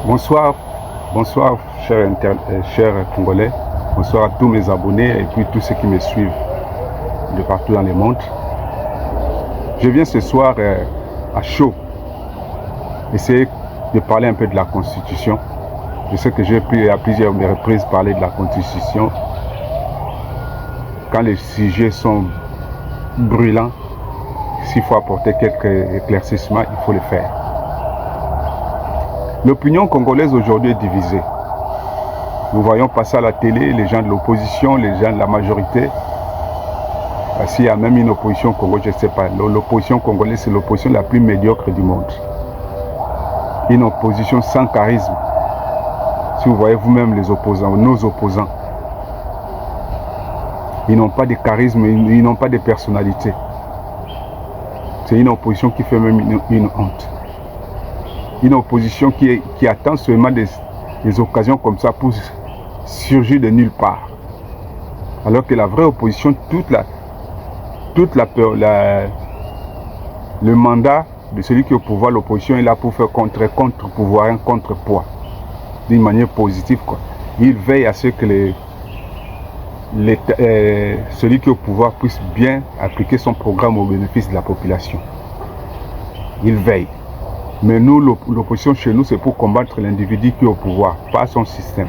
Bonsoir, bonsoir chers Congolais, bonsoir à tous mes abonnés et puis tous ceux qui me suivent de partout dans le monde. Je viens ce soir à chaud essayer de parler un peu de la Constitution. Je sais que j'ai pu à plusieurs reprises parler de la Constitution. Quand les sujets sont brûlants, s'il faut apporter quelques éclaircissements, il faut le faire. L'opinion congolaise aujourd'hui est divisée. Nous voyons passer à la télé les gens de l'opposition, les gens de la majorité. S'il y a même une opposition congolaise, je ne sais pas. L'opposition congolaise, c'est l'opposition la plus médiocre du monde. Une opposition sans charisme. Si vous voyez vous-même les opposants, nos opposants, ils n'ont pas de charisme, ils n'ont pas de personnalité. C'est une opposition qui fait même une honte. Une opposition qui attend seulement des occasions comme ça pour surgir de nulle part. Alors que la vraie opposition, le mandat de celui qui est au pouvoir, l'opposition est là pour faire contre-pouvoir, un contre-poids, d'une manière positive, quoi. Il veille à ce que celui qui est au pouvoir puisse bien appliquer son programme au bénéfice de la population. Il veille. Mais nous, l'opposition chez nous, c'est pour combattre l'individu qui est au pouvoir, pas son système.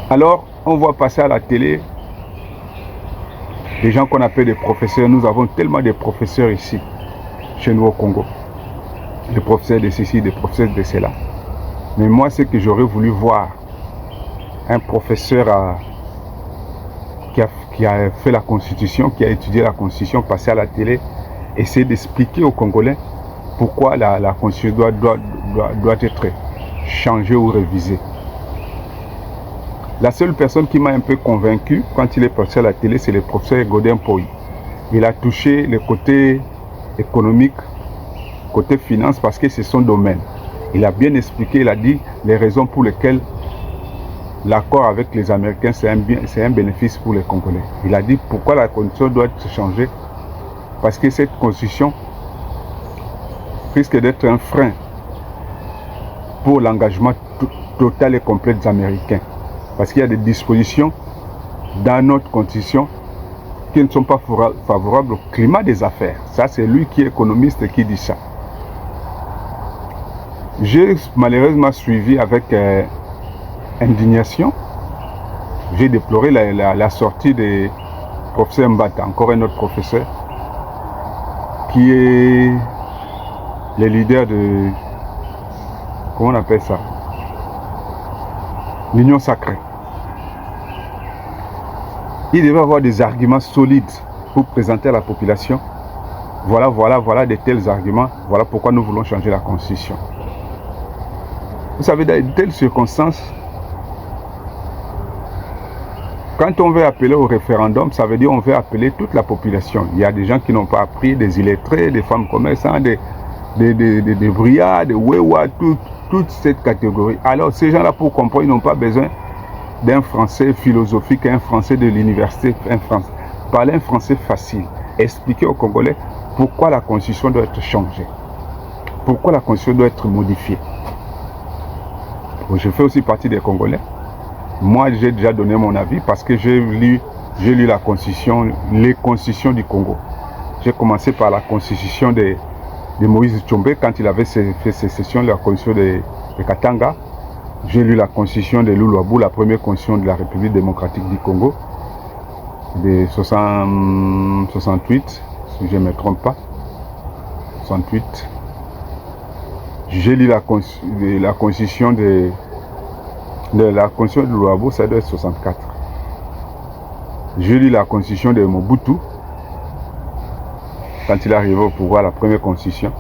Alors, on voit passer à la télé des gens qu'on appelle des professeurs. Nous avons tellement de professeurs ici, chez nous au Congo. Des professeurs de ceci, des professeurs de cela. Mais moi, ce que j'aurais voulu voir, un professeur qui a fait la Constitution, qui a étudié la Constitution, passer à la télé, essayer d'expliquer aux Congolais pourquoi la Constitution doit être changée ou révisée. La seule personne qui m'a un peu convaincu quand il est passé à la télé, c'est le professeur Godin Poy. Il a touché le côté économique, côté finance, parce que c'est son domaine. Il a bien expliqué, il a dit les raisons pour lesquelles l'accord avec les Américains, c'est un bénéfice pour les Congolais. Il a dit pourquoi la Constitution doit être changée. Parce que cette Constitution risque d'être un frein pour l'engagement total et complet des Américains. Parce qu'il y a des dispositions dans notre Constitution qui ne sont pas favorables au climat des affaires. Ça, c'est lui qui est économiste qui dit ça. J'ai malheureusement suivi avec indignation. J'ai déploré la sortie de professeur Mbata, encore un autre professeur, qui est le leader de, comment on appelle ça, l'Union sacrée. Il devait avoir des arguments solides pour présenter à la population. Voilà de tels arguments. Voilà pourquoi nous voulons changer la Constitution. Vous savez, dans de telles circonstances, quand on veut appeler au référendum, ça veut dire qu'on veut appeler toute la population. Il y a des gens qui n'ont pas appris, des illettrés, des femmes commerçants, des brouillards, des wewa, toute cette catégorie. Alors ces gens-là, pour comprendre, ils n'ont pas besoin d'un français philosophique, un français de l'université, parler un français facile. Expliquer aux Congolais pourquoi la Constitution doit être changée. Pourquoi la Constitution doit être modifiée. Je fais aussi partie des Congolais. Moi, j'ai déjà donné mon avis parce que j'ai lu la Constitution, les constitutions du Congo. J'ai commencé par la Constitution de Moïse Tshombe quand il avait fait sécession de la Constitution de Katanga. J'ai lu la Constitution de Loulouabou, la première Constitution de la République démocratique du Congo, de 68, si je ne me trompe pas. 68. J'ai lu la Constitution de Loulouabou, ça doit être 64. J'ai lu la Constitution de Mobutu, quand il est arrivé au pouvoir, la première Constitution.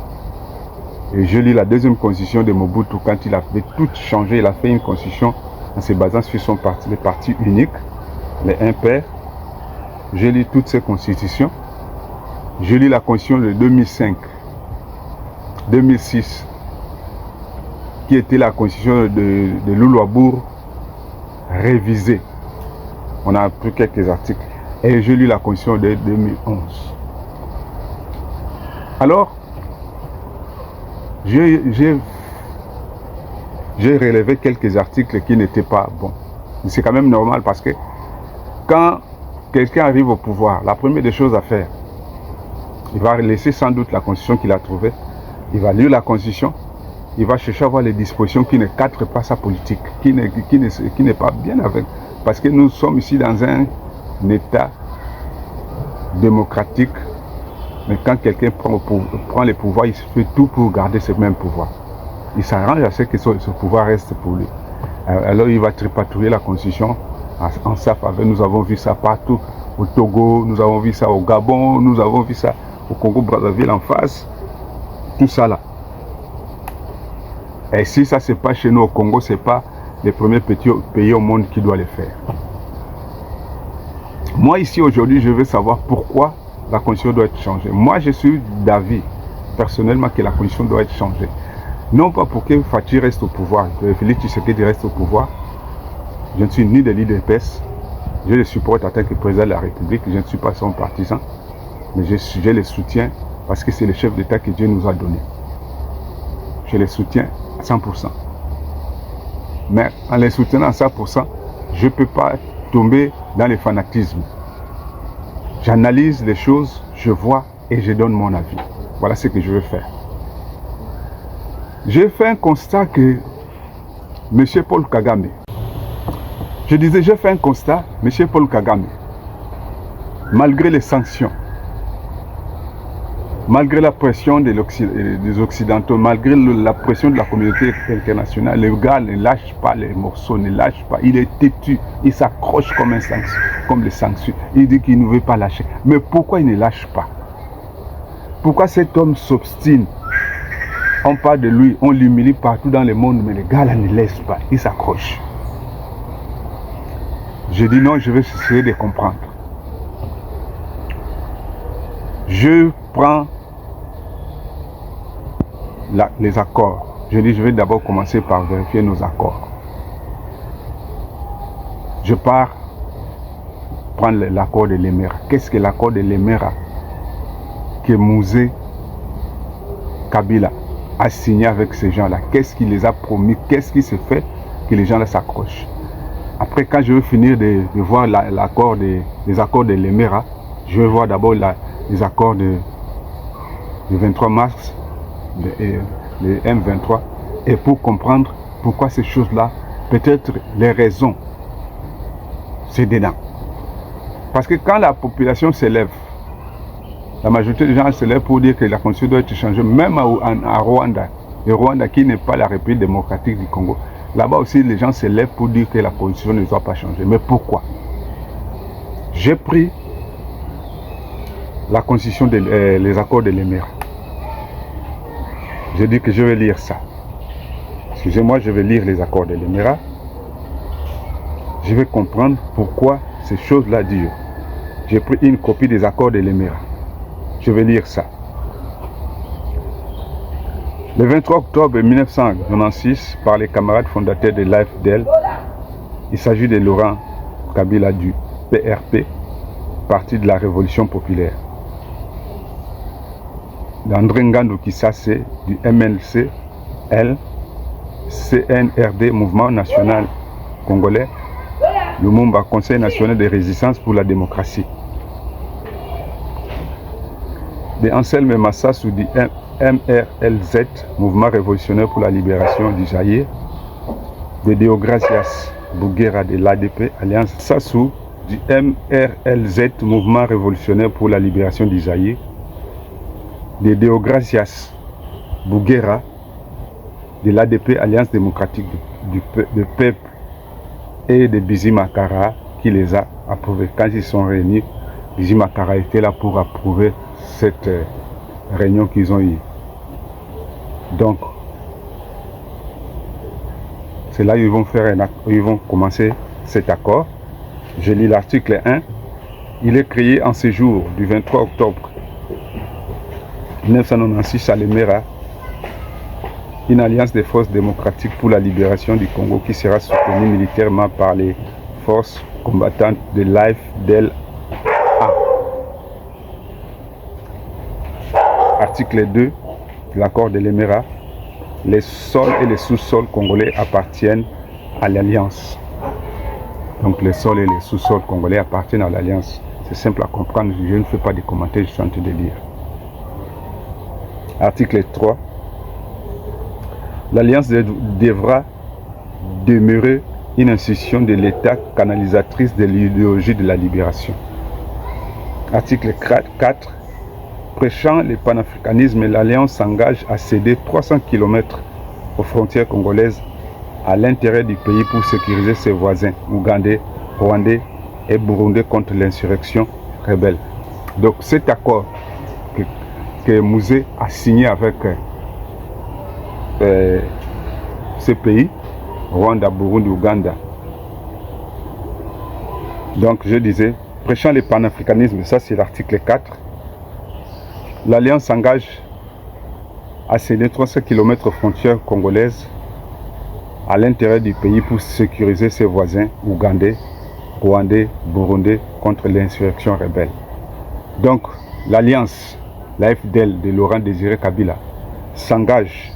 Et je lis la deuxième Constitution de Mobutu quand il a fait tout changer. Il a fait une Constitution en se basant sur son parti, le parti unique, les impairs. Je lis toutes ces Constitutions. Je lis la Constitution de 2005, 2006, qui était la Constitution de Loulouabourg révisée. On a pris quelques articles. Et je lis la Constitution de 2011. Alors, j'ai j'ai relevé quelques articles qui n'étaient pas bons. C'est quand même normal parce que quand quelqu'un arrive au pouvoir, la première des choses à faire, il va laisser sans doute la constitution qu'il a trouvée, il va lire la constitution, il va chercher à voir les dispositions qui ne cadrent pas sa politique, qui n'est pas bien avec. Parce que nous sommes ici dans un État démocratique, mais quand quelqu'un prend les pouvoirs, il fait tout pour garder ce même pouvoir. Il s'arrange à ce que ce pouvoir reste pour lui. Alors il va tripatouiller la constitution en sa faveur. Nous avons vu ça partout, au Togo, nous avons vu ça au Gabon, nous avons vu ça au Congo-Brazzaville en face, tout ça là. Et si ça c'est pas chez nous au Congo, c'est pas les premiers petits pays au monde qui doivent le faire. Moi ici aujourd'hui, je veux savoir pourquoi la constitution doit être changée. Moi je suis d'avis personnellement que la constitution doit être changée. Non pas pour que Fathi reste au pouvoir, que Félix Tshisekedi reste au pouvoir. Je ne suis ni de l'IDPS, je le supporte en tant que président de la République, je ne suis pas son partisan, mais je le soutiens parce que c'est le chef d'État que Dieu nous a donné. Je le soutiens à 100%. Mais en les soutenant à 100%, je ne peux pas tomber dans le fanatisme. J'analyse les choses, je vois et je donne mon avis. Voilà ce que je veux faire. J'ai fait un constat que M. Paul Kagame, j'ai fait un constat, M. Paul Kagame, malgré les sanctions, malgré la pression des Occidentaux, malgré la pression de la communauté internationale, le gars ne lâche pas les morceaux, ne lâche pas. Il est têtu, il s'accroche comme les sanctions. Il dit qu'il ne veut pas lâcher. Mais pourquoi il ne lâche pas? Pourquoi cet homme s'obstine? On parle de lui, on l'humilie partout dans le monde, mais le gars là ne laisse pas, il s'accroche. Je dis non, je vais essayer de comprendre. Je prends les accords. Je dis, je vais d'abord commencer par vérifier nos accords. Je pars prendre l'accord de l'Emera. Qu'est-ce que l'accord de l'Emera que Mouzé Kabila a signé avec ces gens-là? Qu'est-ce qu'il les a promis? Qu'est-ce qui se fait que les gens-là s'accrochent? Après, quand je veux finir de voir les accords de l'Emera, je vais voir d'abord les accords du 23 mars, le M23, et pour comprendre pourquoi ces choses-là, peut-être les raisons, c'est dedans. Parce que quand la population s'élève, la majorité des gens se lèvent pour dire que la constitution doit être changée, même à Rwanda. Le Rwanda qui n'est pas la République démocratique du Congo. Là-bas aussi, les gens se lèvent pour dire que la constitution ne doit pas changer. Mais pourquoi? J'ai pris la constitution, les accords de l'Emera. J'ai dit que je vais lire ça. Excusez-moi, je vais lire les accords de l'Emera. Je vais comprendre pourquoi ces choses-là durent. J'ai pris une copie des accords de l'Emera. Je vais lire ça. Le 23 octobre 1996, par les camarades fondateurs de l'AFDL, il s'agit de Laurent Kabila du PRP, Parti de la Révolution Populaire, d'André Ngandou Kisase du MLC, CNRD, Mouvement National Congolais, Lumumba, Conseil National de Résistance pour la Démocratie, de Anselme Massassou du MRLZ, Mouvement Révolutionnaire pour la Libération du Zaïre, de Deogracias Bouguera de l'ADP, Alliance Sassou du MRLZ, Mouvement Révolutionnaire pour la Libération du Zaïre, de Deogracias Bouguera de l'ADP, Alliance démocratique du peuple, et de Bizi Makara qui les a approuvés. Quand ils sont réunis, Bizi Makara était là pour approuver cette réunion qu'ils ont eue. Donc, c'est là où ils vont commencer cet accord. Je lis l'article 1. Il est créé en ce jour du 23 octobre 1996 à l'Emera une alliance des forces démocratiques pour la libération du Congo qui sera soutenue militairement par les forces combattantes de l'AFDLA. Article 2 de l'accord de l'Emera. les sols et les sous-sols congolais appartiennent à l'Alliance. Donc les sols et les sous-sols congolais appartiennent à l'Alliance. C'est simple à comprendre, je ne fais pas de commentaires, je suis en train de lire. Article 3. L'Alliance devra demeurer une institution de l'État canalisatrice de l'idéologie de la libération. Article 4. Prêchant le panafricanisme, l'Alliance s'engage à céder 300 km aux frontières congolaises à l'intérêt du pays pour sécuriser ses voisins ougandais, rwandais et burundais contre l'insurrection rebelle. Donc cet accord que Mouzé a signé avec ces pays, Rwanda, Burundi, Ouganda. Donc je disais, prêchant le panafricanisme, ça c'est l'article 4. L'Alliance s'engage à céder 300 km aux frontières congolaises à l'intérêt du pays pour sécuriser ses voisins ougandais, rwandais, burundais contre l'insurrection rebelle. Donc l'Alliance, la FDL de Laurent Désiré Kabila, s'engage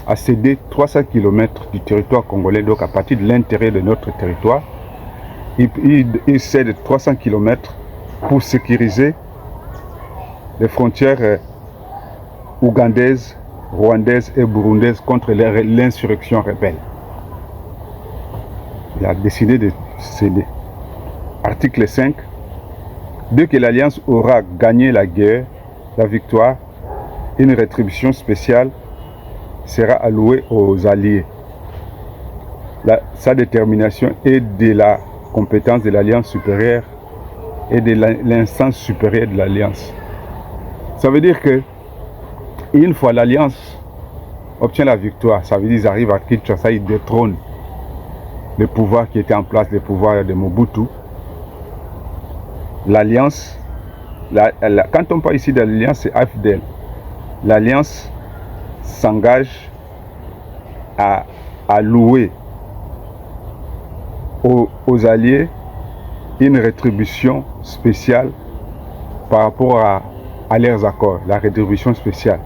à céder 300 km du territoire congolais, donc à partir de l'intérêt de notre territoire. Il cède 300 km pour sécuriser les frontières ougandaises, rwandaises et burundaises contre l'insurrection rebelle. Il a décidé de céder. Article 5. Dès que l'Alliance aura gagné la guerre, la victoire, une rétribution spéciale sera allouée aux alliés. Sa détermination est de la compétence de l'Alliance supérieure et de l'instance supérieure de l'Alliance. Ça veut dire que une fois l'Alliance obtient la victoire, ça veut dire qu'ils arrivent à Kinshasa, ils détrônent le pouvoir qui était en place, le pouvoir de Mobutu. L'Alliance, quand on parle ici de l'Alliance, c'est AFDL. L'Alliance s'engage à louer aux alliés une rétribution spéciale par rapport à leurs accords, la rétribution spéciale.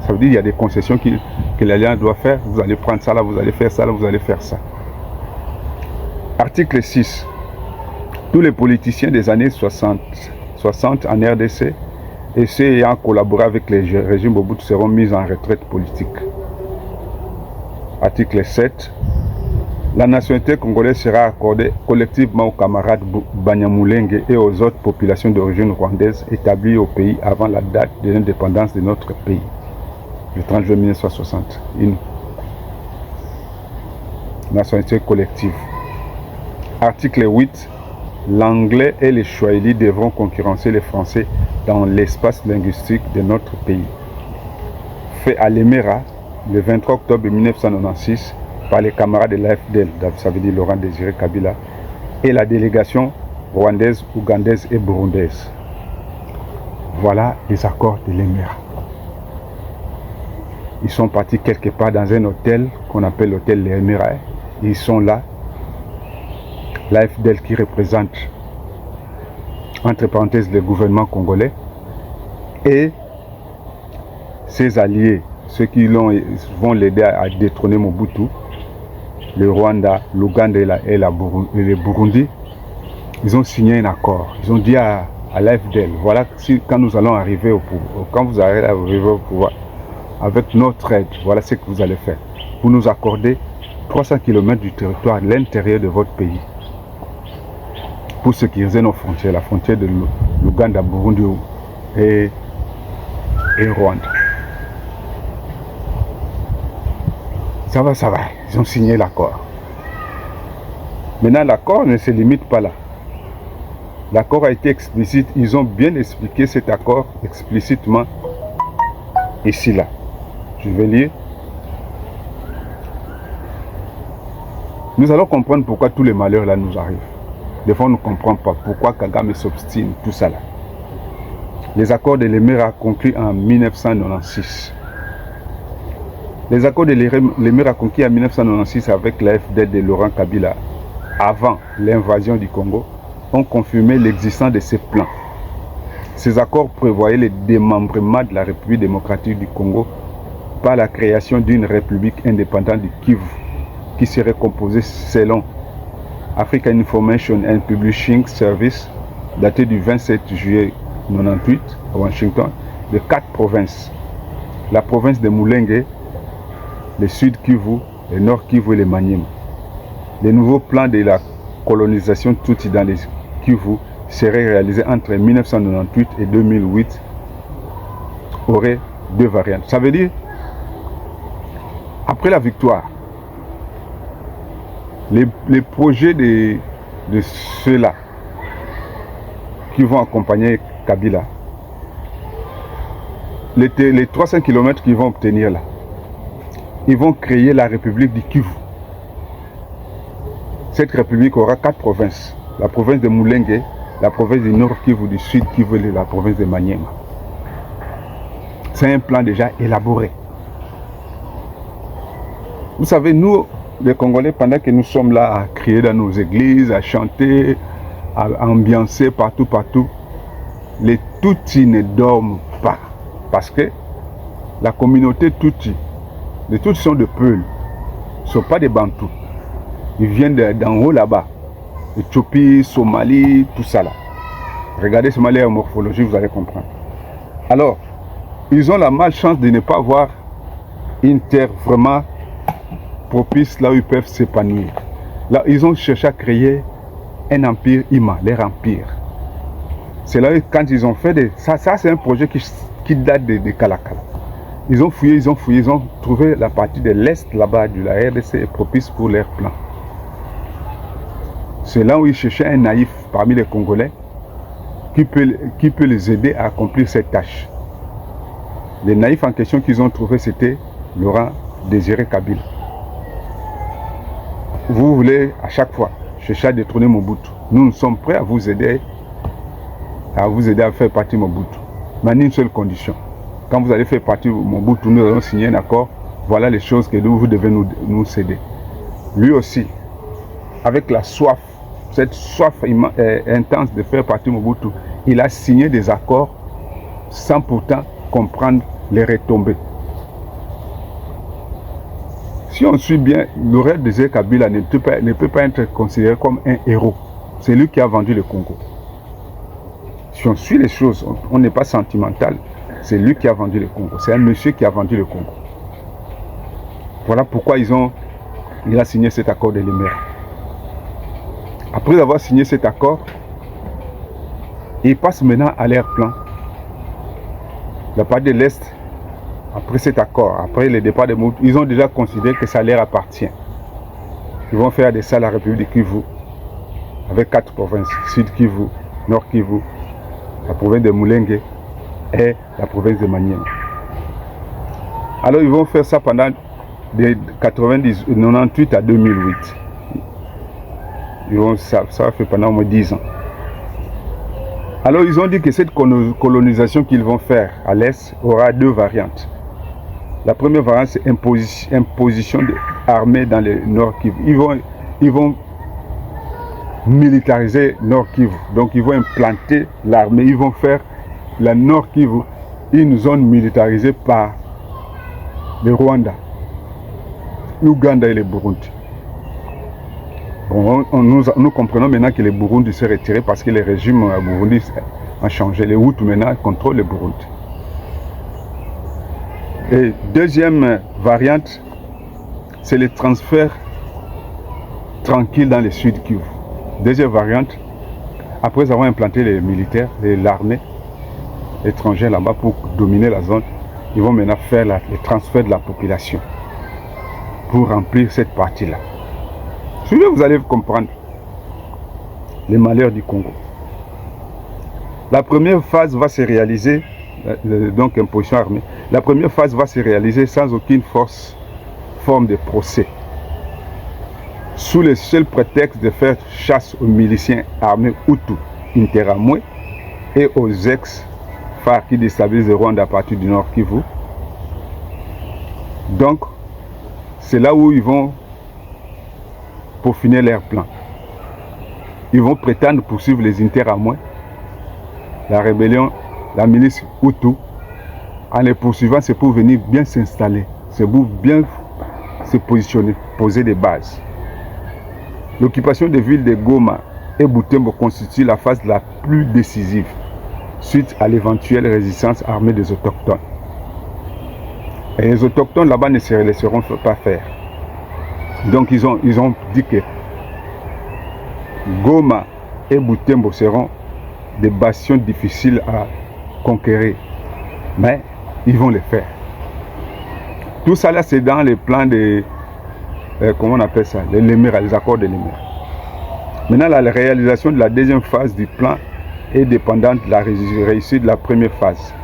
Ça veut dire qu'il y a des concessions que l'Alliance doit faire. Vous allez prendre ça là, vous allez faire ça là, vous allez faire ça. Article 6. Tous les politiciens des années 60 en RDC et ceux ayant collaboré avec les régimes Mobutu seront mis en retraite politique. Article 7. La nationalité congolaise sera accordée collectivement aux camarades Banyamulenge et aux autres populations d'origine rwandaise établies au pays avant la date de l'indépendance de notre pays, le 30 juin 1960. Une nationalité collective. Article 8. L'anglais et les Swahili devront concurrencer les Français dans l'espace linguistique de notre pays. Fait à Lemera, le 23 octobre 1996, par les camarades de l'AFDL, ça veut dire Laurent Désiré Kabila, et la délégation rwandaise, ougandaise et burundaise. Voilà les accords de Lemera. Ils sont partis quelque part dans un hôtel qu'on appelle l'hôtel Lemera. Ils sont là. L'AFDL qui représente, entre parenthèses, le gouvernement congolais et ses alliés, ceux qui vont l'aider à détrôner Mobutu, le Rwanda, l'Ouganda et le Burundi. Ils ont signé un accord. Ils ont dit à l'AFDL, voilà, quand nous allons arriver au pouvoir, quand vous allez arriver au pouvoir, avec notre aide, voilà ce que vous allez faire. Vous nous accordez 300 km du territoire à l'intérieur de votre pays pour sécuriser nos frontières, la frontière de l'Ouganda, Burundi et Rwanda. Ça va, ils ont signé l'accord. Maintenant, l'accord ne se limite pas là. L'accord a été explicite, ils ont bien expliqué cet accord explicitement ici, là. Je vais lire. Nous allons comprendre pourquoi tous les malheurs là nous arrivent. Des fois, on ne comprend pas pourquoi Kagame s'obstine, tout ça là. Les accords de Lemera conclus en 1996. Les accords de Lemera conclus en 1996 avec l'AFDL de Laurent Kabila, avant l'invasion du Congo, ont confirmé l'existence de ces plans. Ces accords prévoyaient le démembrement de la République démocratique du Congo par la création d'une république indépendante du Kivu qui serait composée selon African Information and Publishing Service, daté du 27 juillet 1998 à Washington, de 4 provinces. La province de Mulenge, le Sud Kivu, le Nord Kivu et le Maniema. Les nouveaux plans de la colonisation Tutsi dans les Kivu seraient réalisés entre 1998 et 2008, auraient 2 variantes. Ça veut dire, après la victoire, les projets de ceux-là qui vont accompagner Kabila, les 300 km qu'ils vont obtenir là, ils vont créer la République du Kivu. Cette République aura 4 provinces. La province de Mulenge, la province du Nord Kivu, du Sud Kivu et la province de Maniema. C'est un plan déjà élaboré. Vous savez, nous, les Congolais, pendant que nous sommes là à crier dans nos églises, à chanter, à ambiancer partout, les Tutsis ne dorment pas. Parce que la communauté Tutsi, les Tutsis sont de Peul, ne sont pas des Bantous. Ils viennent d'en haut là-bas. Éthiopie, Somalie, tout ça là. Regardez Somalie en morphologie, vous allez comprendre. Alors, ils ont la malchance de ne pas avoir une terre vraiment propice là où ils peuvent s'épanouir. Là, ils ont cherché à créer un empire Ima, leur empire. C'est là quand ils ont fait ça c'est un projet qui date de Kalakala. Ils ont fouillé, ils ont trouvé la partie de l'Est là-bas de la RDC est propice pour leur plan. C'est là où ils cherchaient un naïf parmi les Congolais qui peut les aider à accomplir cette tâche. Les naïfs en question qu'ils ont trouvé, c'était Laurent Désiré Kabila. Vous voulez à chaque fois chercher à détrôner Mobutu. Nous sommes prêts à vous aider à faire partie de Mobutu. Mais à une seule condition. Quand vous allez faire partie de Mobutu, nous allons signer un accord. Voilà les choses que vous devez nous céder. Lui aussi, avec la soif, cette soif intense de faire partie de Mobutu, il a signé des accords sans pourtant comprendre les retombées. Si on suit bien, Laurent Désiré Kabila ne peut pas être considéré comme un héros. C'est lui qui a vendu le Congo. Si on suit les choses, on n'est pas sentimental. C'est lui qui a vendu le Congo. C'est un monsieur qui a vendu le Congo. Voilà pourquoi il a signé cet accord de Limère. Après avoir signé cet accord, il passe maintenant à leur plan. La partie de l'Est, après cet accord, après le départ de Mobutu, ils ont déjà considéré que ça leur appartient. Ils vont faire de ça la République Kivu, avec 4 provinces, Sud Kivu, Nord Kivu, la province de Mulenge et la province de Maniema. Alors ils vont faire ça pendant de 98 à 2008. Ça fait pendant au moins 10 ans. Alors ils ont dit que cette colonisation qu'ils vont faire à l'Est aura 2 variantes. La première variante, c'est imposition d'armées dans le Nord Kivu. Ils vont militariser Nord Kivu. Donc ils vont implanter l'armée. Ils vont faire la Nord Kivu une zone militarisée par le Rwanda, l'Ouganda et le Burundi. Bon, nous comprenons maintenant que le Burundi s'est retiré parce que le régime Burundi a changé. Les Hutus maintenant contrôlent le Burundi. Et deuxième variante, c'est le transfert tranquille dans le Sud Kivu. Deuxième variante, après avoir implanté les militaires, l'armée étrangère là-bas pour dominer la zone, ils vont maintenant faire le transfert de la population pour remplir cette partie-là. Suivez, vous allez comprendre les malheurs du Congo. La première phase va se réaliser, donc imposition armée, la première phase va se réaliser sans aucune forme de procès, sous le seul prétexte de faire chasse aux miliciens armés Hutus Interamwe et aux ex-FARC qui déstabilisent le Rwanda à partir du Nord Kivu. Donc, c'est là où ils vont peaufiner leur plan. Ils vont prétendre poursuivre les Interamwe, la rébellion, la milice Hutu, En les poursuivant, c'est pour venir bien s'installer, c'est pour bien se positionner, poser des bases. L'occupation des villes de Goma et Butembo constitue la phase la plus décisive suite à l'éventuelle résistance armée des autochtones. Et les autochtones là-bas ne se laisseront pas faire. Donc ils ont dit que Goma et Butembo seront des bastions difficiles à conquérir. Mais ils vont le faire. Tout ça là, c'est dans les plans de... comment on appelle ça? Les accords de Lémera. Maintenant, la réalisation de la deuxième phase du plan est dépendante de la réussite de la première phase.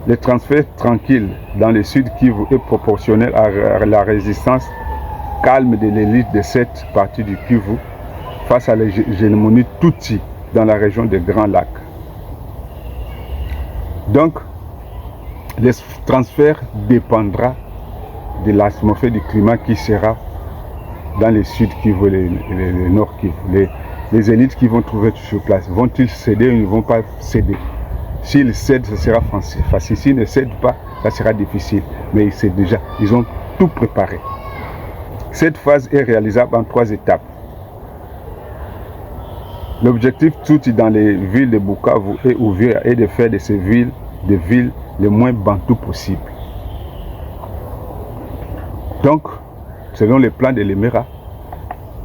Le transfert tranquille dans le sud Kivu est proportionnel à la résistance calme de l'élite de cette partie du Kivu face à l'hégémonie Tutsi dans la région des Grands Lacs. Donc, le transfert dépendra de l'atmosphère du climat qui sera dans le sud Kivu, le nord Kivu. Les élites qui vont trouver sur place, vont-ils céder ou ils ne vont pas céder? S'ils cèdent, ce sera facile. S'ils ne cèdent pas, ça sera difficile. Mais ils ont tout préparé. Cette phase est réalisable en 3 étapes. L'objectif tout dans les villes de Bukavu et Uvira est de faire de ces villes des villes les moins bantoues possibles. Donc, selon les plans de Lémera,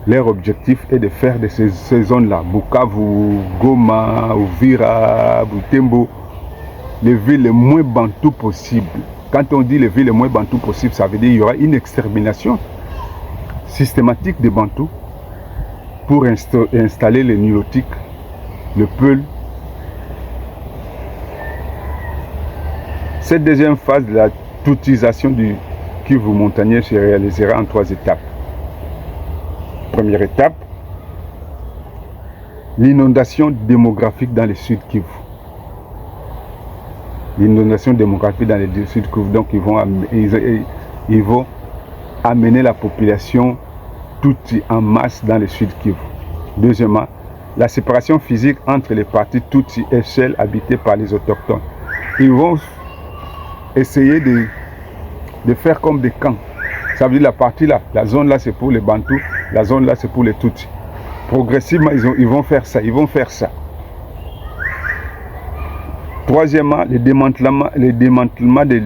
leur objectif est de faire de ces zones-là, Bukavu, Goma, Uvira, Butembo, les villes les moins bantoues possibles. Quand on dit les villes les moins bantoues possibles, ça veut dire qu'il y aura une extermination systématique des bantous pour installer les Nilotiques, le Peul. Cette deuxième phase de la toutisation du Kivu montagneux se réalisera en 3 étapes. Première étape, l'inondation démographique dans le sud Kivu. L'inondation démographique dans le sud Kivu, donc ils vont amener la population toute en masse dans le sud Kivu. Deuxièmement, la séparation physique entre les parties Tutsi et celles habitées par les autochtones. Ils vont essayer de faire comme des camps. Ça veut dire la partie là, la zone là c'est pour les Bantous, la zone là c'est pour les Tutsis. Progressivement ils vont faire ça, Troisièmement, le démantèlement de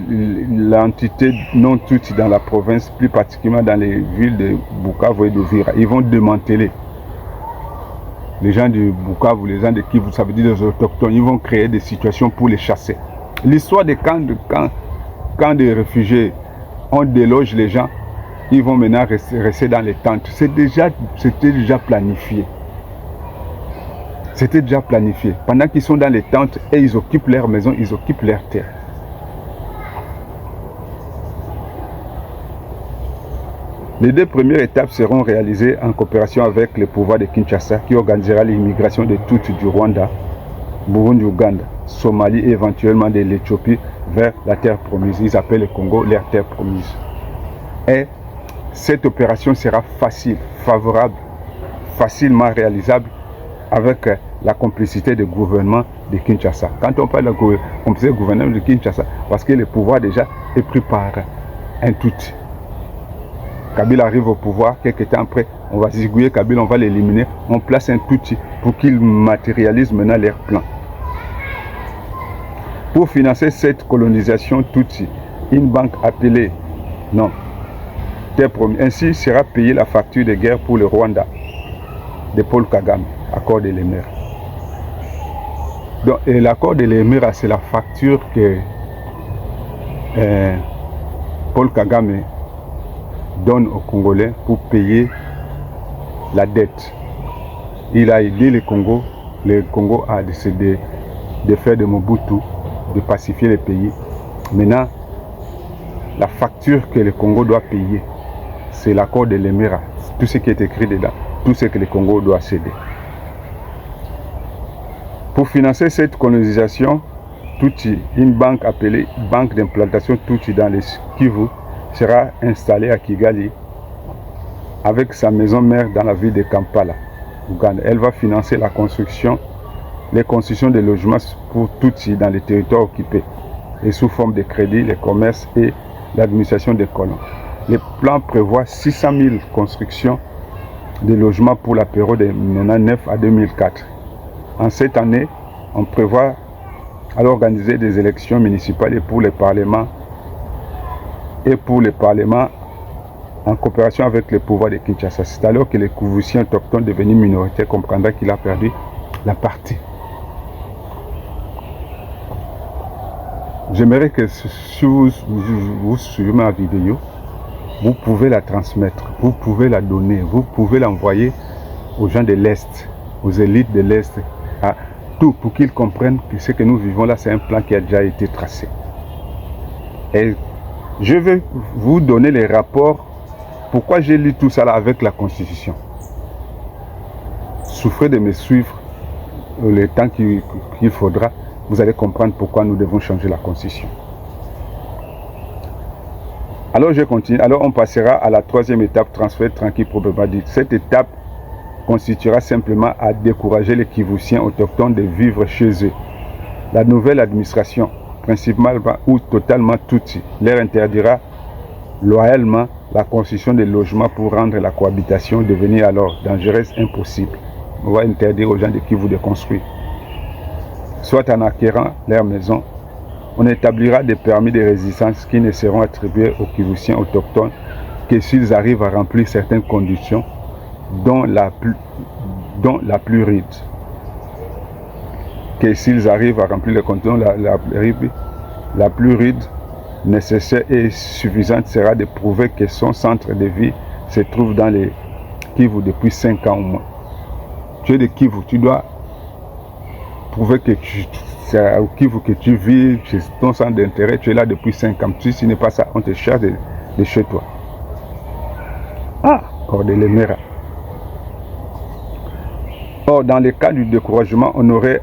l'entité non Tutsi dans la province, plus particulièrement dans les villes de Bukavu et de Uvira. Ils vont démanteler les gens de Bukavu, les gens de Kivu, ça veut dire les autochtones. Ils vont créer des situations pour les chasser. L'histoire des camps de réfugiés, on déloge les gens, ils vont maintenant rester dans les tentes. C'était déjà planifié. C'était déjà planifié. Pendant qu'ils sont dans les tentes et ils occupent leur maison, ils occupent leur terre. Les 2 premières étapes seront réalisées en coopération avec le pouvoir de Kinshasa qui organisera l'immigration de Tutsi du Rwanda, Burundi, Ouganda, Somalie et éventuellement de l'Éthiopie vers la terre promise. Ils appellent le Congo leur terre promise. Et cette opération sera facile, favorable, facilement réalisable avec la complicité du gouvernement de Kinshasa. Quand on parle de la complicité du gouvernement de Kinshasa, parce que le pouvoir déjà est pris par un Tutsi. Kabila arrive au pouvoir, quelques temps après, on va zigouiller Kabila, on va l'éliminer, on place un Tutsi pour qu'il matérialise maintenant leur plan. Pour financer cette colonisation Tutsi, une banque appelée, non, terre promise, ainsi sera payée la facture de guerre pour le Rwanda de Paul Kagame, accord de Lémera. Donc, l'accord de Lémera, c'est la facture que Paul Kagame donne aux Congolais pour payer la dette. Il a aidé le Congo a décidé de faire de Mobutu, de pacifier le pays. Maintenant, la facture que le Congo doit payer, c'est l'accord de Lémera. Tout ce qui est écrit dedans, tout ce que le Congo doit céder. Pour financer cette colonisation, Tutsi, une banque appelée Banque d'implantation Tutsi dans les Kivu sera installée à Kigali avec sa maison mère dans la ville de Kampala, Ouganda. Elle va financer les constructions de logements pour Tutsi dans les territoires occupés. et sous forme de crédit, les commerces et l'administration des colons. Les plans prévoient 600 000 constructions de logements pour la période de 1999 à 2004. En cette année, on prévoit alors organiser des élections municipales et pour les parlements en coopération avec le pouvoir de Kinshasa. C'est alors que les Kivusiens autochtones devenus minoritaires comprendront qu'il a perdu la partie. J'aimerais que si vous suivez ma vidéo, vous pouvez la transmettre, vous pouvez la donner, vous pouvez l'envoyer aux gens de l'Est, aux élites de l'Est, à tout pour qu'ils comprennent que ce que nous vivons là, c'est un plan qui a déjà été tracé. Et je vais vous donner les rapports. Pourquoi j'ai lu tout ça là avec la Constitution? Souffrez de me suivre le temps qu'il faudra. Vous allez comprendre pourquoi nous devons changer la Constitution. Alors je continue. Alors on passera à la troisième étape, transfert tranquille proprement dit. Cette étape constituera simplement à décourager les Kivusiens autochtones de vivre chez eux. La nouvelle administration, principalement ou totalement Tutsi, leur interdira loyalement la construction de logements pour rendre la cohabitation devenir alors dangereuse, impossible. On va interdire aux gens de Kivu de construire. Soit en acquérant leur maison, on établira des permis de résistance qui ne seront attribués aux Kivusiens autochtones que s'ils arrivent à remplir certaines conditions, dont la plus rude. Que s'ils arrivent à remplir les conditions, la plus rude, nécessaire et suffisante sera de prouver que son centre de vie se trouve dans les Kivu depuis 5 ans au moins. Tu es de Kivu, tu dois prouver que c'est au Kivu que tu vis, c'est ton centre d'intérêt, tu es là depuis 5 ans. Si ce n'est pas ça, on te cherche de chez toi. Or de l'Emera. Or, dans le cas du découragement, on aurait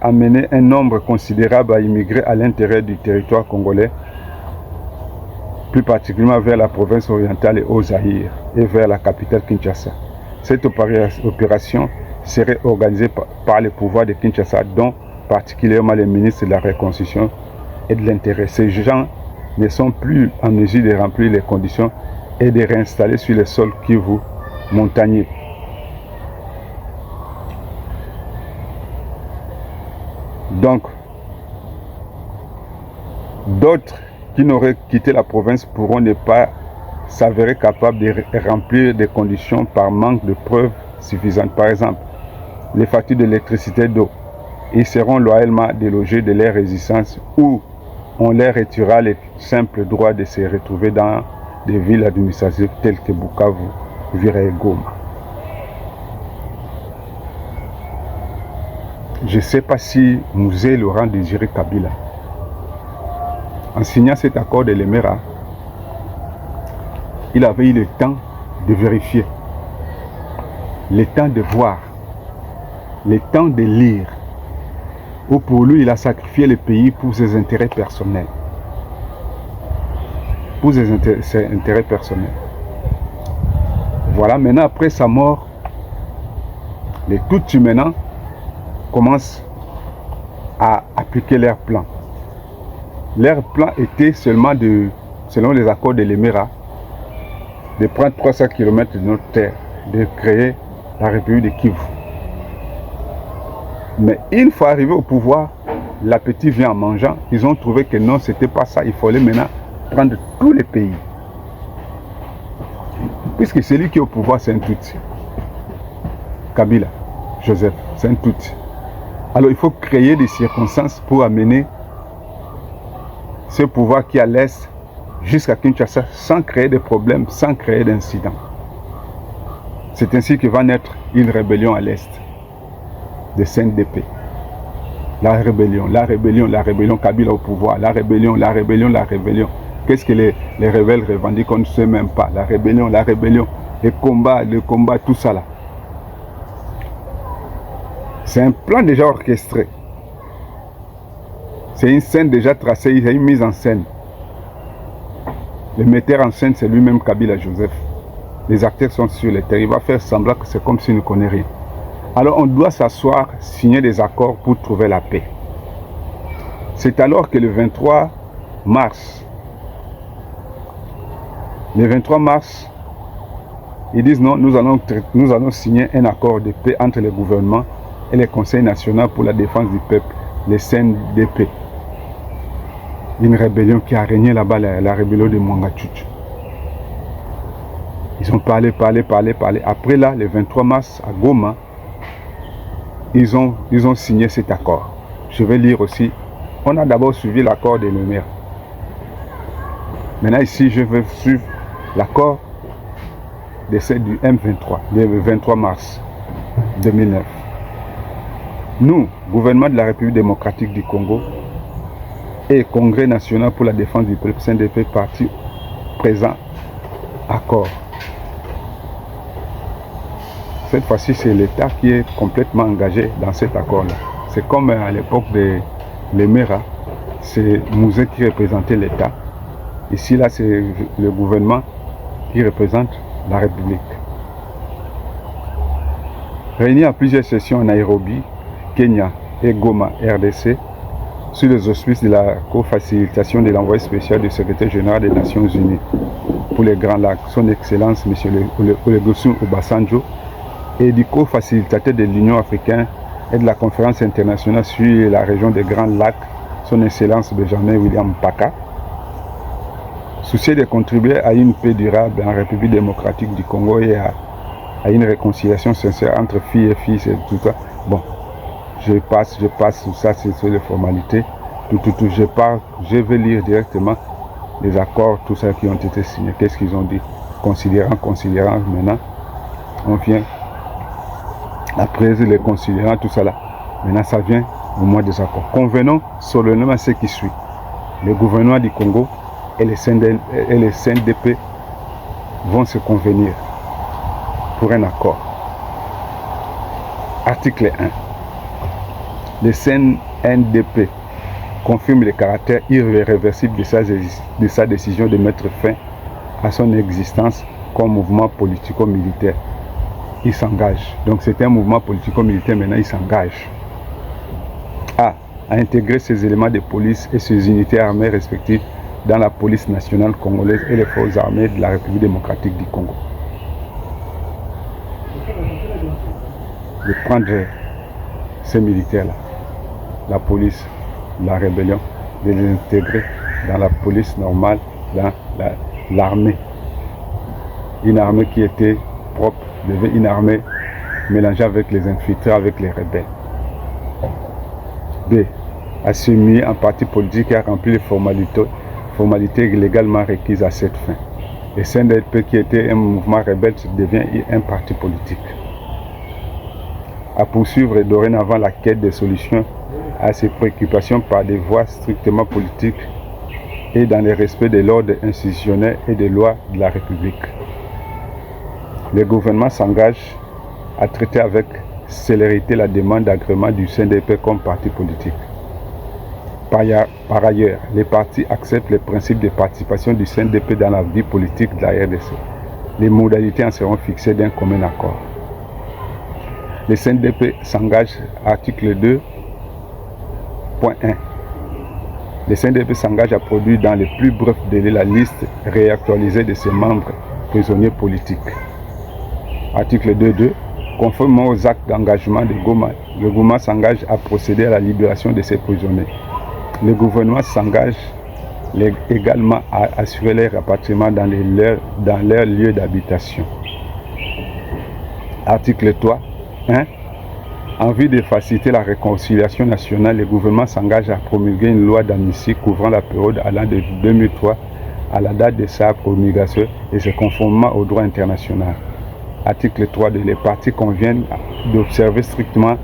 amené un nombre considérable à immigrer à l'intérieur du territoire congolais, plus particulièrement vers la province orientale et au Zaïre, et vers la capitale Kinshasa. Cette opération serait organisée par les pouvoirs de Kinshasa, dont particulièrement les ministres de la Reconstruction et de l'Intérêt. Ces gens ne sont plus en mesure de remplir les conditions et de réinstaller sur le sol Kivu montagneux. Donc, d'autres qui n'auraient quitté la province pourront ne pas s'avérer capables de remplir des conditions par manque de preuves suffisantes. Par exemple, les factures d'électricité et d'eau. Ils seront loyalement délogés de leur résistance ou on leur retirera le simple droit de se retrouver dans des villes administratives telles que Bukavu, Vira et Goma. Je ne sais pas si Mouzé Laurent Désiré Kabila, en signant cet accord de l'Emera, il avait eu le temps de vérifier, le temps de voir, le temps de lire, où pour lui il a sacrifié le pays pour ses intérêts personnels. Pour ses intérêts personnels. Voilà, maintenant après sa mort, les Tutsis maintenant commencent à appliquer leur plan. Leur plan était seulement selon les accords de l'Emera, de prendre 300 km de notre terre, de créer la République de Kivu. Mais une fois arrivé au pouvoir, l'appétit vient en mangeant. Ils ont trouvé que non, c'était pas ça. Il fallait maintenant prendre tous les pays. Puisque celui qui est au pouvoir, c'est un Tutsi. Kabila, Joseph, c'est un Tutsi. Alors il faut créer des circonstances pour amener ce pouvoir qui est à l'Est jusqu'à Kinshasa sans créer de problèmes, sans créer d'incidents. C'est ainsi que va naître une rébellion à l'Est de CNDP. La rébellion, Kabila au pouvoir, la rébellion. Qu'est-ce que les rebelles revendiquent? On ne sait même pas. La rébellion, les combats, tout ça là. C'est un plan déjà orchestré. C'est une scène déjà tracée, il y a une mise en scène. Le metteur en scène, c'est lui-même Kabila Joseph. Les acteurs sont sur le terrain. Il va faire semblant que c'est comme s'il ne connaît rien. Alors on doit s'asseoir, signer des accords pour trouver la paix. C'est alors que le 23 mars, ils disent non, nous allons signer un accord de paix entre le gouvernement et le Conseil national pour la défense du peuple, le CNDP. Une rébellion qui a régné là-bas, la rébellion de Mwangachuchu. Ils ont parlé. Après là, le 23 mars, à Goma, ils ont signé cet accord. Je vais lire aussi. On a d'abord suivi l'accord de Lemera. Maintenant ici, je vais suivre l'accord du M23, le 23 mars 2009. Nous, gouvernement de la République démocratique du Congo et Congrès national pour la défense du peuple, CNDP, parti présent, accord. Cette fois-ci, c'est l'État qui est complètement engagé dans cet accord-là. C'est comme à l'époque de Lemera, c'est Mouzé qui représentait l'État. Ici, là, c'est le gouvernement qui représente la République. Réunis à plusieurs sessions en Nairobi, Kenya et Goma, RDC, sous les auspices de la co-facilitation de l'envoyé spécial du secrétaire général des Nations Unies pour les Grands Lacs, son Excellence M. Olusegun Obasanjo, et du co-facilitateur de l'Union africaine et de la conférence internationale sur la région des Grands Lacs, son Excellence Benjamin William Mpaka, soucieux de contribuer à une paix durable en République démocratique du Congo et à une réconciliation sincère entre filles et fils et tout ça. Bon, je passe tout ça, c'est sur les formalités. Je vais lire directement les accords, tout ça qui ont été signés. Qu'est-ce qu'ils ont dit? Considérant, maintenant, on vient après les considérants, tout ça là. Maintenant, ça vient au mois des accords. Convenons solennellement ce qui suit. Le gouvernement du Congo et les CNDP vont se convenir pour un accord. Article 1. Le CNDP confirme le caractère irréversible de sa décision de mettre fin à son existence comme mouvement politico-militaire. Il s'engage. Donc c'est un mouvement politico-militaire, maintenant il s'engage à intégrer ses éléments de police et ses unités armées respectives dans la police nationale congolaise et les forces armées de la République démocratique du Congo. De prendre ces militaires-là, la police, la rébellion, de les intégrer dans la police normale, dans l'armée. Une armée qui était propre, devait une armée mélangée avec les infiltrés, avec les rebelles. B. Assumer un parti politique et à remplir les formalités légalement requises à cette fin. Le CNDP, qui était un mouvement rebelle, devient un parti politique. À poursuivre dorénavant la quête des solutions à ces préoccupations par des voies strictement politiques et dans le respect de l'ordre institutionnel et des lois de la République. Le gouvernement s'engage à traiter avec célérité la demande d'agrément du CNDP comme parti politique. Par ailleurs, les partis acceptent les principes de participation du CNDP dans la vie politique de la RDC. Les modalités en seront fixées d'un commun accord. Le CNDP s'engage, article 2.1. Le CNDP s'engage à produire dans les plus brefs délais la liste réactualisée de ses membres prisonniers politiques. Article 2.2. Conformément aux actes d'engagement de Goma, le gouvernement s'engage à procéder à la libération de ses prisonniers. Le gouvernement s'engage également à assurer leur rapatriement dans leur lieu d'habitation. Article 3. 1. En vue de faciliter la réconciliation nationale, le gouvernement s'engage à promulguer une loi d'amnistie couvrant la période allant de 2003 à la date de sa promulgation et se conformément au droit international. Article 3. Les partis conviennent d'observer strictement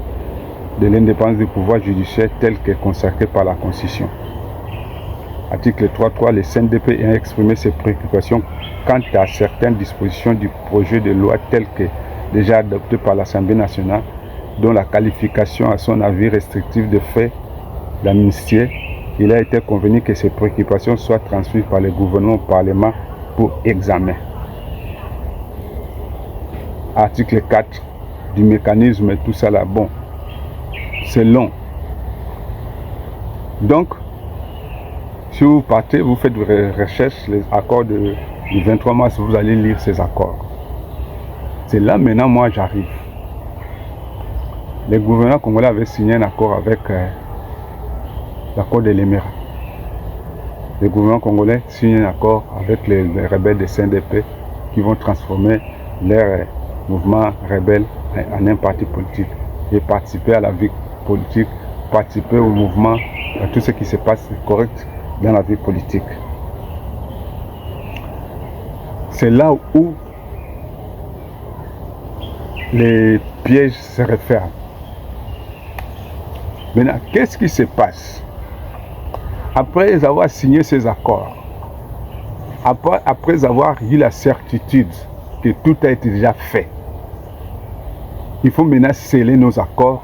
de l'indépendance du pouvoir judiciaire telle que consacrée par la Constitution. Article 3.3. Le CNDP a exprimé ses préoccupations quant à certaines dispositions du projet de loi tel que déjà adopté par l'Assemblée nationale, dont la qualification à son avis restrictive de fait d'amnistie. Il a été convenu que ces préoccupations soient transmises par le gouvernement au Parlement pour examen. Article 4 du mécanisme, tout ça là, bon, c'est long. Donc, Si vous partez, vous faites vos recherches, les accords du 23 mars, vous allez lire ces accords. C'est là maintenant, moi, j'arrive. Les gouverneurs congolais avaient signé un accord avec l'accord de l'Émirat. Les gouverneurs congolais signent un accord avec les rebelles de CNDP qui vont transformer leur mouvement rebelle en un parti politique et participer à la vie politique, participer au mouvement, à tout ce qui se passe correct dans la vie politique. C'est là où les pièges se referment. Maintenant, qu'est-ce qui se passe? Après avoir signé ces accords, après avoir eu la certitude que tout a été déjà fait, il faut maintenant sceller nos accords,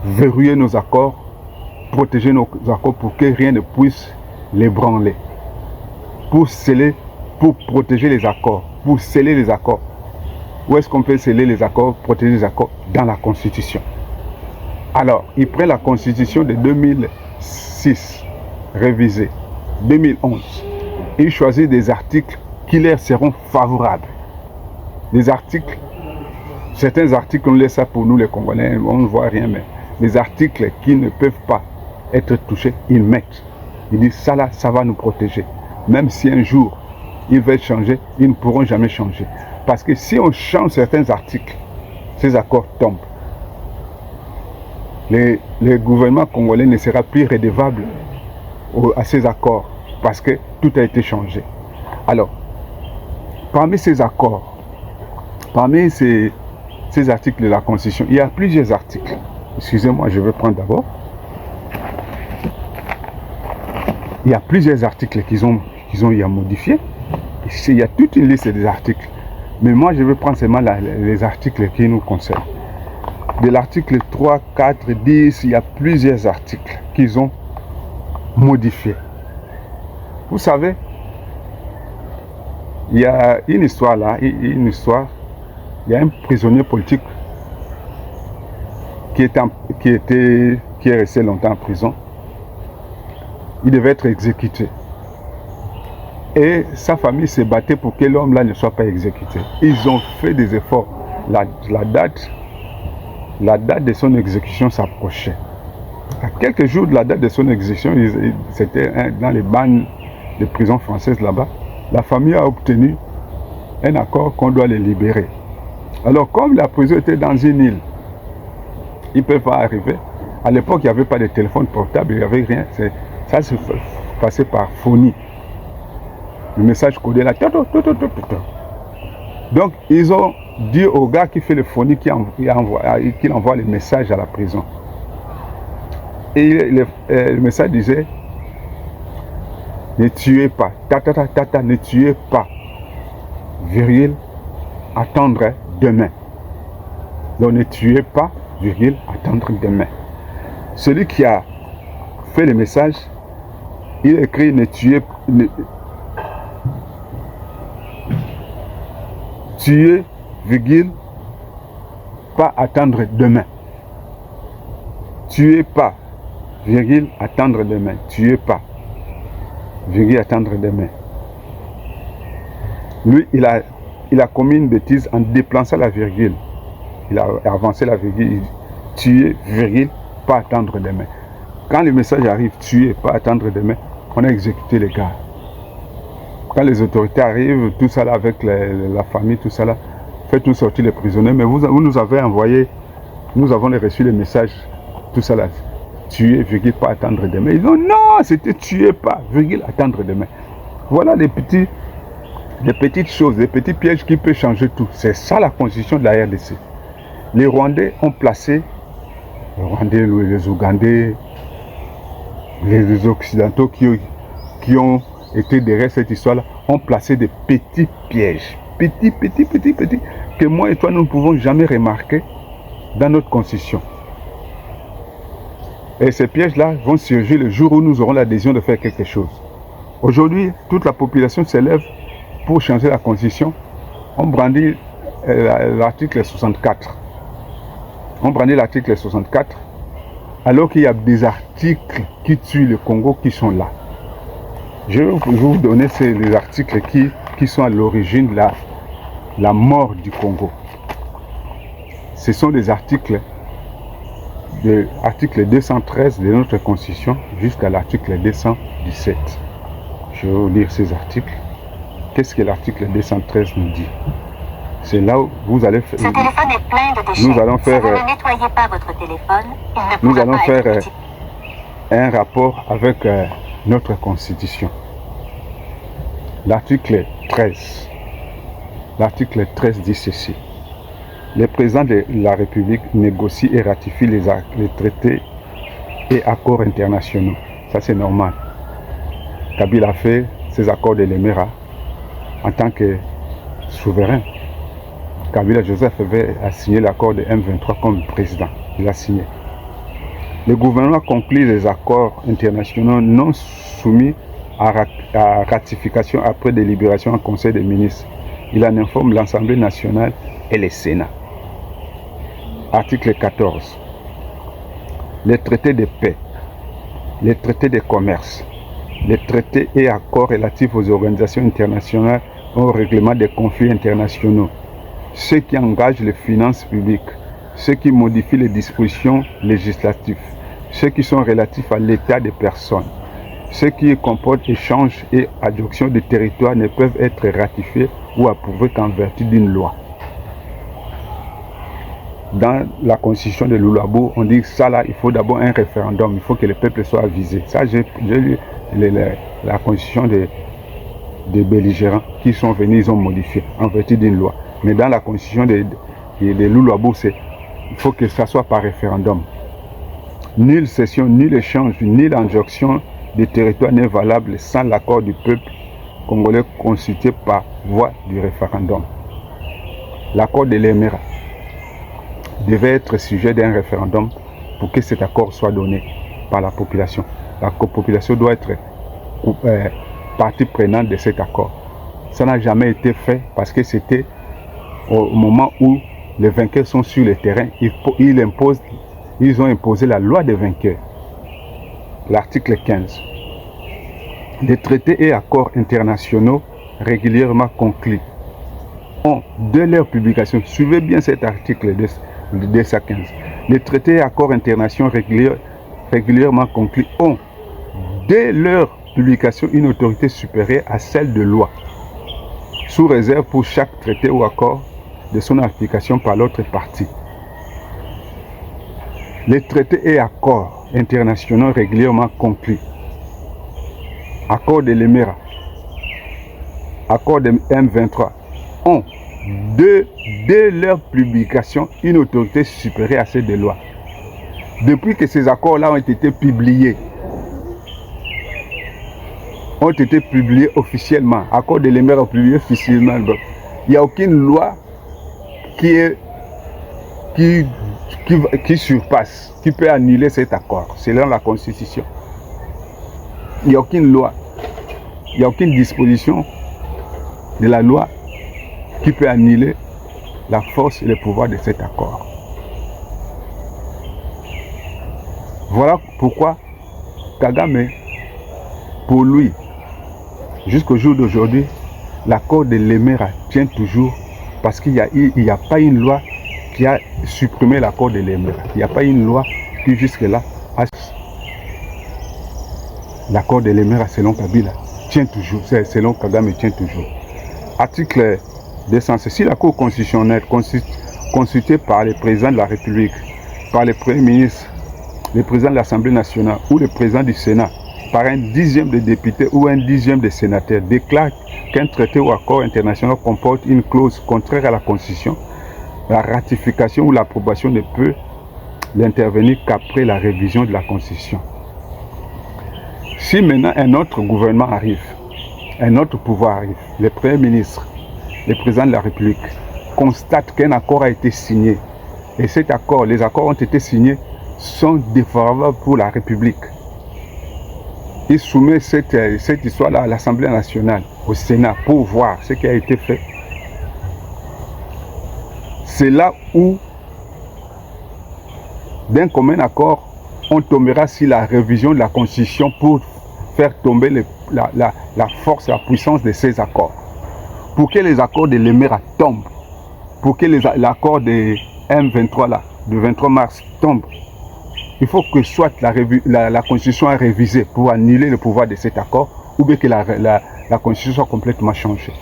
verrouiller nos accords, protéger nos accords pour que rien ne puisse les branler. Pour sceller, pour protéger les accords, pour sceller les accords. Où est-ce qu'on peut sceller les accords, protéger les accords? Dans la Constitution. Alors, il prend la Constitution de 2006, révisée, 2011. Il choisit des articles qui leur seront favorables. Des articles, certains articles, on laisse ça pour nous les Congolais, on ne voit rien, mais les articles qui ne peuvent pas être touchés, ils mettent. Ils disent ça là, ça va nous protéger. Même si un jour, ils veulent changer, ils ne pourront jamais changer. Parce que si on change certains articles, ces accords tombent. Le gouvernement congolais ne sera plus redevable à ces accords parce que tout a été changé. Alors, parmi ces accords, parmi ces articles de la Constitution, il y a plusieurs articles. Excusez-moi, je vais prendre d'abord. Il y a plusieurs articles qu'ils ont modifiés. Il y a toute une liste des articles. Mais moi, je vais prendre seulement les articles qui nous concernent. De l'article 3, 4, 10, il y a plusieurs articles qu'ils ont modifiés. Vous savez, il y a une histoire là, il y a un prisonnier politique qui est resté longtemps en prison. Il devait être exécuté. Et sa famille s'est battue pour que l'homme là ne soit pas exécuté. Ils ont fait des efforts. La date de son exécution s'approchait. À quelques jours de la date de son exécution, c'était dans les bandes de prisons françaises là-bas, la famille a obtenu un accord qu'on doit les libérer. Alors comme la prison était dans une île, ils ne peuvent pas arriver. À l'époque, il n'y avait pas de téléphone portable, il n'y avait rien. Ça se passait par phonie. Le message codé là. Donc, ils ont dit au gars qui fait le phonie qu'il envoie les messages à la prison. Et le message disait: ne tuez pas, ne tuez pas, virgule, attendre demain. Donc, ne tuez pas, virgule, attendre demain. Celui qui a fait le message, il écrit: ne tuez pas. Tuer, virgule, pas attendre demain. Tuez pas, virgule, attendre demain. Tuez pas, virgule, attendre demain. Lui, il a commis une bêtise en déplaçant la virgule. Il a avancé la virgule. Tuer, virgule, pas attendre demain. Quand le message arrive, tuer, pas attendre demain, on a exécuté les gars. Quand les autorités arrivent, tout ça là, avec la famille, tout ça là, faites-nous sortir les prisonniers. Mais vous nous avez envoyé, nous avons reçu les messages, tout ça là, tuer, virgule, pas attendre demain. Ils ont non, c'était tuer pas, virgule, attendre demain. Voilà les petites choses, les petits pièges qui peuvent changer tout. C'est ça la constitution de la RDC. Les Rwandais ont placé, les Ougandais, les Occidentaux qui ont été derrière cette histoire-là, ont placé des petits pièges. Petits, que moi et toi, nous ne pouvons jamais remarquer dans notre constitution. Et ces pièges-là vont surgir le jour où nous aurons l'adhésion de faire quelque chose. Aujourd'hui, toute la population s'élève pour changer la constitution. On brandit l'article 64. On brandit l'article 64 alors qu'il y a des articles qui tuent le Congo qui sont là. Je vais vous donner les articles qui sont à l'origine de la mort du Congo. Ce sont des articles de l'article 213 de notre Constitution jusqu'à l'article 217. Je vais vous lire ces articles. Qu'est-ce que l'article 213 nous dit? C'est là où vous allez faire. Ce téléphone est plein de déchets. Nous allons faire. Si vous ne nettoyez pas votre téléphone, il ne Nous pourra allons pas faire être utilisé. un rapport avec notre Constitution. L'article 13. L'article 13 dit ceci. Le président de la République négocie et ratifie les traités et accords internationaux. Ça, c'est normal. Kabila a fait ses accords de l'Émera en tant que souverain. Kabila Joseph a signé l'accord de M23 comme président. Il a signé. Le gouvernement conclut les accords internationaux non soumis à ratification après délibération en Conseil des ministres. Il en informe l'Assemblée nationale et le Sénat. Article 14. Les traités de paix, les traités de commerce, les traités et accords relatifs aux organisations internationales et au règlement des conflits internationaux, ceux qui engagent les finances publiques, ceux qui modifient les dispositions législatives, ceux qui sont relatifs à l'état des personnes, ceux qui comportent échange et adjonction de territoire ne peuvent être ratifiés ou approuvés qu'en vertu d'une loi. Dans la constitution de Lulabo, on dit que ça là, il faut d'abord un référendum, il faut que le peuple soit avisé. Ça, j'ai lu la constitution des belligérants qui sont venus, ils ont modifié en vertu d'une loi. Mais dans la constitution de Lulabo, il faut que ça soit par référendum. Nulle cession, nul échange, ni l'injonction des territoires n'est valable sans l'accord du peuple congolais constitué par voie du référendum. L'accord de l'Émera devait être sujet d'un référendum pour que cet accord soit donné par la population. La population doit être partie prenante de cet accord. Ça n'a jamais été fait parce que c'était au moment où les vainqueurs sont sur le terrain, ils ont imposé la loi des vainqueurs. L'article 15. Les traités et accords internationaux régulièrement conclus ont, dès leur publication, suivez bien cet article 215, les traités et accords internationaux régulièrement conclus ont, dès leur publication, une autorité supérieure à celle de loi, sous réserve pour chaque traité ou accord de son application par l'autre partie. Les traités et accords internationaux régulièrement conclus, accord de l'Émera, accord de M23, ont, dès leur publication, une autorité supérieure à celle de loi. Depuis que ces accords-là ont été publiés officiellement, accord de l'Émera publié officiellement, il n'y a aucune loi qui surpasse, qui peut annuler cet accord, selon la Constitution. Il n'y a aucune loi, il n'y a aucune disposition de la loi qui peut annuler la force et le pouvoir de cet accord. Voilà pourquoi Kagame, pour lui, jusqu'au jour d'aujourd'hui, l'accord de l'Émera tient toujours parce qu'il n'y a pas une loi qui a supprimé l'accord de l'Émera. Il n'y a pas une loi qui jusque-là a... L'accord de l'Émera selon Kabila tient toujours, selon Kagame tient toujours. Article 206. Si la Cour constitutionnelle constituée par le président de la République, par le Premier ministre, le président de l'Assemblée nationale ou le président du Sénat, par un dixième de députés ou un dixième de sénateurs, déclare qu'un traité ou accord international comporte une clause contraire à la Constitution, la ratification ou l'approbation ne peut n'intervenir qu'après la révision de la Constitution. Si maintenant un autre gouvernement arrive, un autre pouvoir arrive, le Premier ministre, le président de la République, constate qu'un accord a été signé, et cet accord, les accords ont été signés, sont défavorables pour la République. Il soumet cette histoire-là à l'Assemblée nationale, au Sénat, pour voir ce qui a été fait. C'est là où, d'un commun accord, on tombera sur la révision de la Constitution pour faire tomber la force et la puissance de ces accords. Pour que les accords de l'Emera tombent, pour que l'accord de M23 là, du 23 mars tombe, il faut que soit la Constitution soit révisée pour annuler le pouvoir de cet accord, ou bien que la Constitution soit complètement changée.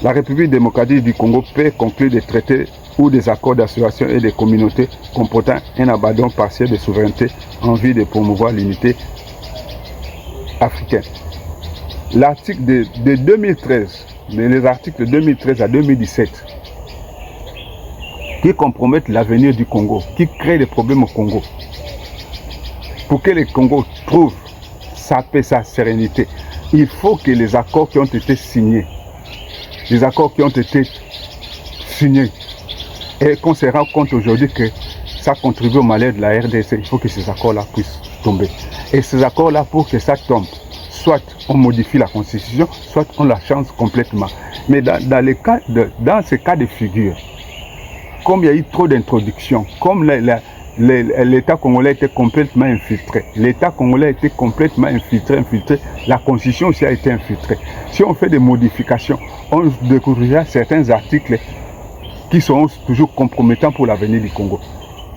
La République démocratique du Congo peut conclure des traités ou des accords d'association et des communautés comportant un abandon partiel de souveraineté en vue de promouvoir l'unité africaine. L'article de 2013, mais les articles de 2013 à 2017, qui compromettent l'avenir du Congo, qui créent des problèmes au Congo, pour que le Congo trouve sa paix, sa sérénité, il faut que les accords qui ont été signés, et qu'on se rend compte aujourd'hui que ça contribue au malheur de la RDC, il faut que ces accords-là puissent tomber. Et ces accords-là, pour que ça tombe, soit on modifie la Constitution, soit on la change complètement. Mais dans ces cas de figure, comme il y a eu trop d'introductions, comme l'État congolais a été complètement infiltré, la Constitution aussi a été infiltrée. Si on fait des modifications, on découvrira certains articles qui seront toujours compromettants pour l'avenir du Congo.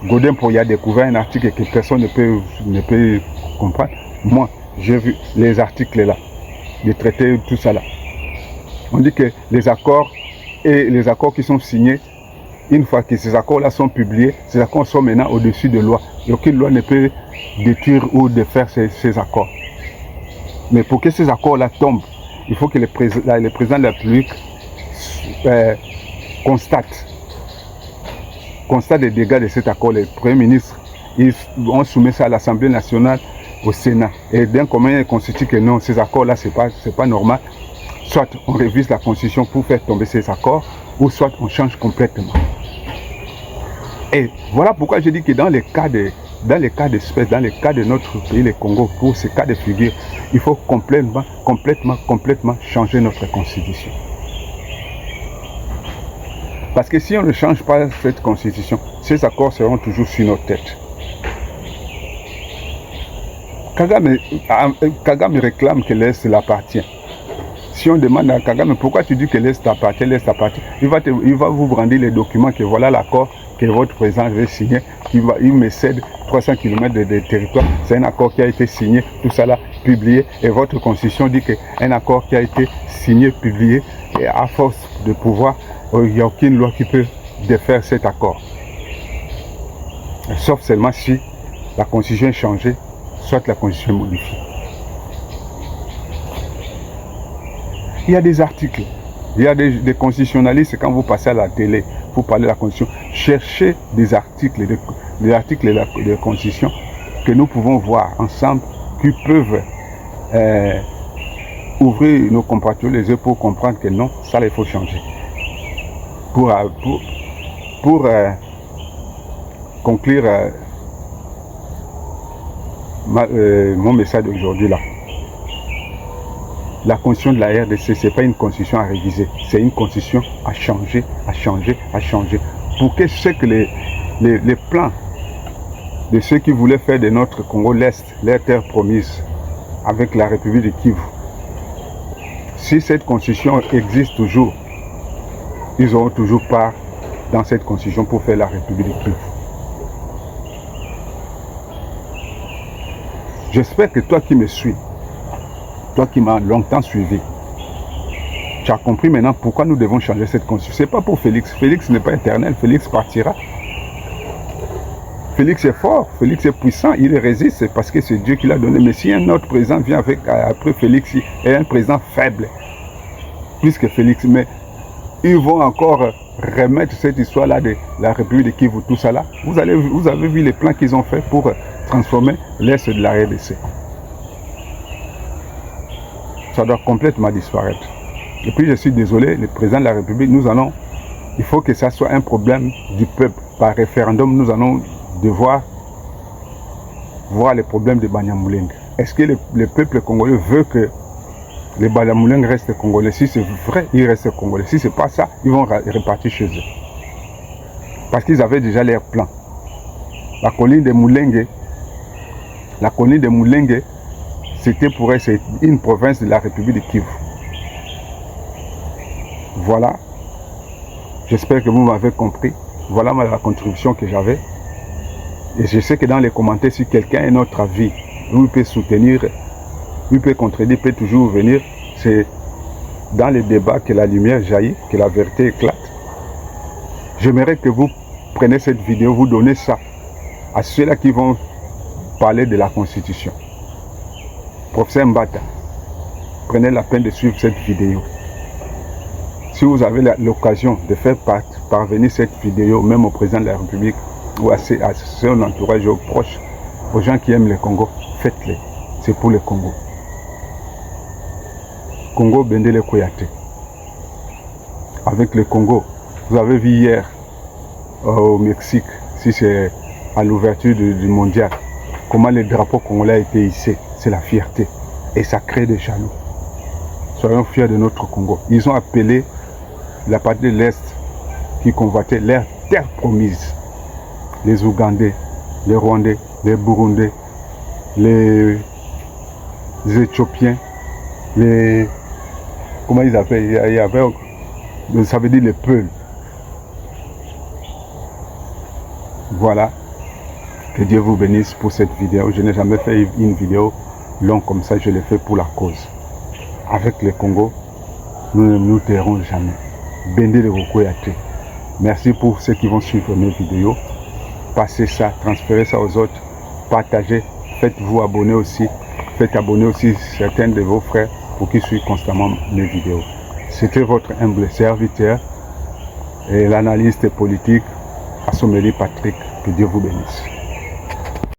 Godin Poya a découvert un article que personne ne peut comprendre. Moi, j'ai vu les articles là, les traités, tout ça là. On dit que les accords qui sont signés, une fois que ces accords-là sont publiés, ces accords sont maintenant au-dessus de loi. Et aucune loi ne peut détruire ou défaire ces accords. Mais pour que ces accords-là tombent, il faut que le président de la République constate les dégâts de cet accord. Les premiers ministres, on soumet ça à l'Assemblée nationale, au Sénat. Et bien commun, il constitue que non, ces accords-là, c'est pas normal. Soit on révise la Constitution pour faire tomber ces accords, ou soit on change complètement. Et voilà pourquoi je dis que dans les cas d'espèce, dans les cas de notre pays, le Congo, pour ces cas de figure, il faut complètement changer notre Constitution. Parce que si on ne change pas cette Constitution, ces accords seront toujours sur nos têtes. Kagame réclame que l'Est l'appartient. Si on demande à Kagame pourquoi tu dis que l'Est appartient, il va vous brandir les documents que voilà l'accord que votre président veut signer, il me cède 300 km de territoire. C'est un accord qui a été signé, tout ça là, publié, et votre constitution dit qu'un accord qui a été signé, publié, et à force de pouvoir, il n'y a aucune loi qui peut défaire cet accord. Sauf seulement si la constitution est changée, soit la constitution est modifiée. Il y a des articles, il y a des constitutionnalistes, quand vous passez à la télé, pour parler de la Constitution, cherchez des articles de la Constitution que nous pouvons voir ensemble, qui peuvent ouvrir nos compatriotes les yeux pour comprendre que non, ça il faut changer. Pour conclure mon message d'aujourd'hui là, la constitution de la RDC, ce n'est pas une constitution à réviser, c'est une constitution à changer, pour que les plans de ceux qui voulaient faire de notre Congo l'Est, leur terre promise, avec la République de Kivu, si cette constitution existe toujours, ils auront toujours part dans cette constitution pour faire la République de Kivu. J'espère que toi qui me suis, toi qui m'as longtemps suivi, tu as compris maintenant pourquoi nous devons changer cette constitution. Ce n'est pas pour Félix. Félix n'est pas éternel. Félix partira. Félix est fort. Félix est puissant. Il résiste. C'est parce que c'est Dieu qui l'a donné. Mais si un autre président vient après Félix, il est un président faible. Plus que Félix. Mais ils vont encore remettre cette histoire-là de la République de Kivu, tout ça là. Vous avez vu les plans qu'ils ont fait pour transformer l'Est de la RDC. Ça doit complètement disparaître. Et puis je suis désolé, le président de la République, il faut que ça soit un problème du peuple. Par référendum, nous allons devoir voir les problèmes de Banyamulenge. Est-ce que le peuple congolais veut que les Banyamulenge restent congolais? Si c'est vrai, ils restent congolais. Si ce n'est pas ça, ils vont repartir chez eux. Parce qu'ils avaient déjà leur plan. La colline de Mulenge, La colonie de Moulengue, c'était pour elle, c'est une province de la République de Kivu. Voilà. J'espère que vous m'avez compris. Voilà la contribution que j'avais. Et je sais que dans les commentaires, si quelqu'un a un autre avis, il peut soutenir, il peut contredire, il peut toujours venir. C'est dans les débats que la lumière jaillit, que la vérité éclate. J'aimerais que vous preniez cette vidéo, vous donnez ça à ceux-là qui vont parler de la Constitution. Professeur Mbata, prenez la peine de suivre cette vidéo. Si vous avez l'occasion de faire parvenir cette vidéo, même au président de la République ou à son entourage, aux proches, aux gens qui aiment le Congo, faites-les. C'est pour le Congo. Congo Bendele Koyate. Avec le Congo, vous avez vu hier au Mexique, si c'est à l'ouverture du mondial, comment le drapeau congolais a été hissé. C'est la fierté. Et ça crée des jaloux. Soyons fiers de notre Congo. Ils ont appelé la partie de l'Est qui convoitait leur terre promise. Les Ougandais, les Rwandais, les Burundais, les Éthiopiens, les... Comment ils appellent? Il y avait... Ça veut dire les Peuls. Voilà. Que Dieu vous bénisse pour cette vidéo. Je n'ai jamais fait une vidéo longue comme ça. Je l'ai fait pour la cause. Avec le Congo, nous ne nous tairons jamais. Bendé le Koyate. Merci pour ceux qui vont suivre mes vidéos. Passez ça, transférez ça aux autres. Partagez. Faites-vous abonner aussi. Faites abonner aussi certains de vos frères pour qu'ils suivent constamment mes vidéos. C'était votre humble serviteur et l'analyste politique Assomeli Patrick. Que Dieu vous bénisse.